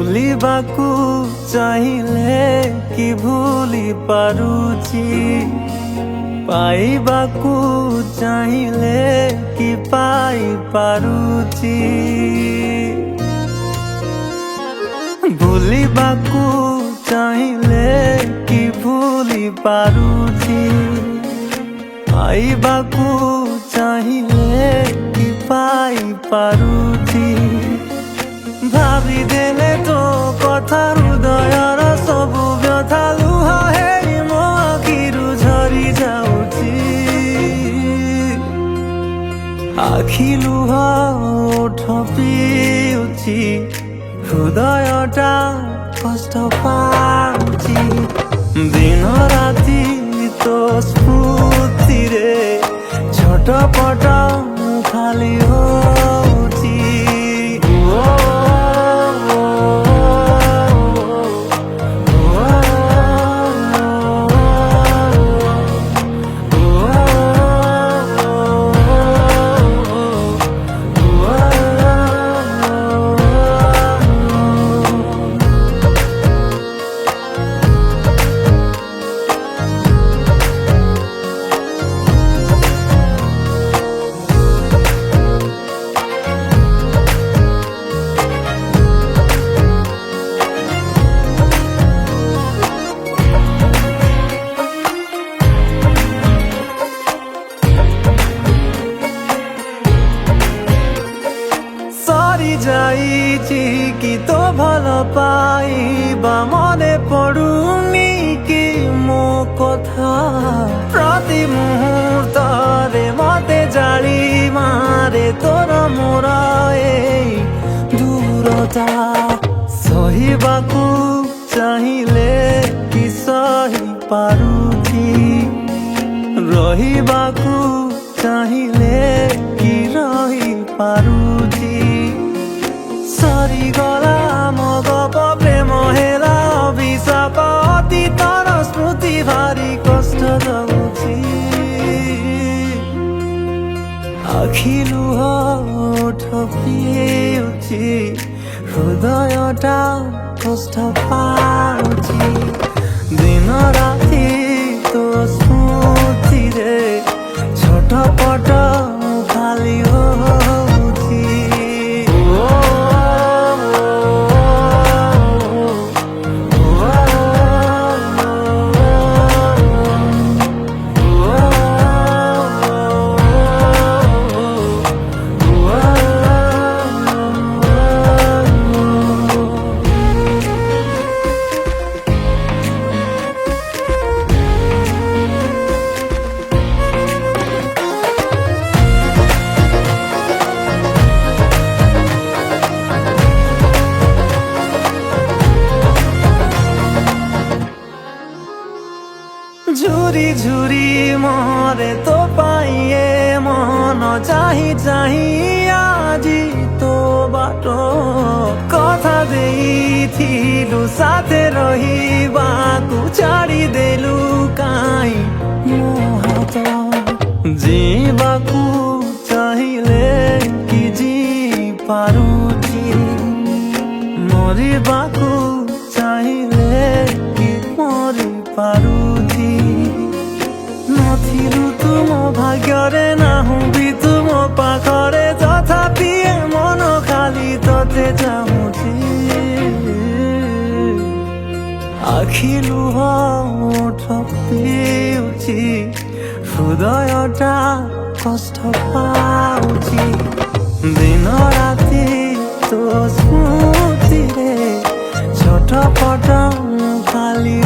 ଭୁଲିବାକୁ ଚାହିଁଲେ କି ଭୁଲି ପାରୁଛି, ପାଇବାକୁ ଚାହିଁଲେ କି ପାଇ ପାରୁଛି। ଭୁଲିବାକୁ ଚାହିଁଲେ କି ଭୁଲି ପାରୁଛି, ପାଇବାକୁ ଚାହିଁଲେ କି ପାଇ ପାରୁଛି। ଭାବିଦେଲେ ତୋ କଥା ହୃଦୟର ସବୁ ବ୍ୟଥା ଲୁହ ହେଇ ମୋ ଆଖିରୁ ଝରି ଯାଉଛି। ଆଖି ଲୁହ ଓଠ ପିଉଛି, ହୃଦୟଟା କଷ୍ଟ ପାଉଛି। ଦିନ ରାତି ତୋ ସ୍ମୃତିରେ ଛଟପଟ ଖାଲି ହଉଛି। ଯାଇଛି କି ତୋ ଭଲ ପାଇବା ମନେ ପଡୁନି କି ମୋ କଥା। ପ୍ରତି ମୁହୂର୍ତ୍ତରେ ମତେ ଜାଳି ମାରେ ତୋର ମୋର ଏଇ ଦୂରତା। ସହିବାକୁ ଚାହିଁଲେ କି ସହି ପାରୁଛି, ରହିବାକୁ ଚାହିଁଲେ କି ରହି ପାରୁଛି। ସରିଗଲା ମୋ ଗପ, ପ୍ରେମ ହେଲା ଅଭିଶାପ, ଅତୀତର ସ୍ମୃତି ଭାରି କଷ୍ଟ ଦଉଛି। ଆଖି ଲୁହ ଓଠ ପିଉଛି, ହୃଦୟଟା କଷ୍ଟ ପାଉଛି। ଦିନ ରାତି ତୋ ସ୍ମୃତିରେ ଛଟପଟ ଖାଲି ହଉଛି। ঝুরি ঝুরি মরে তো পাইয়ে মন চাহি চাহি আজি তো বাট। কথা ଦେଇଥିଲୁ ସାଥେ ରହିବାକୁ, ଛାଡ଼ିଦେଲୁ କାଇଁ ମୋ ହାତ। ଯିବାକୁ ଚାହିଁଲେ କି ଜି ପାରୁଛି, ମରିବାକୁ ଚାହିଁଲେ କି ମରି ପାରୁଛି। ନଥିଲୁ ତୁ ମୋ ଭାଗ୍ୟରେ, ନାହୁଁ ବି ତୁ ମୋ ପାଖରେ, ତଥାପି ଏ ମନ ଖାଲି ତତେ ଚାହୁଁଛି। ଆଖି ଲୁହ ଓଠ ପିଉଛି, ହୃଦୟଟା କଷ୍ଟ ପାଉଛି। ଦିନ ରାତି ତୋ ସ୍ମୃତିରେ ଛଟପଟ ଖାଲି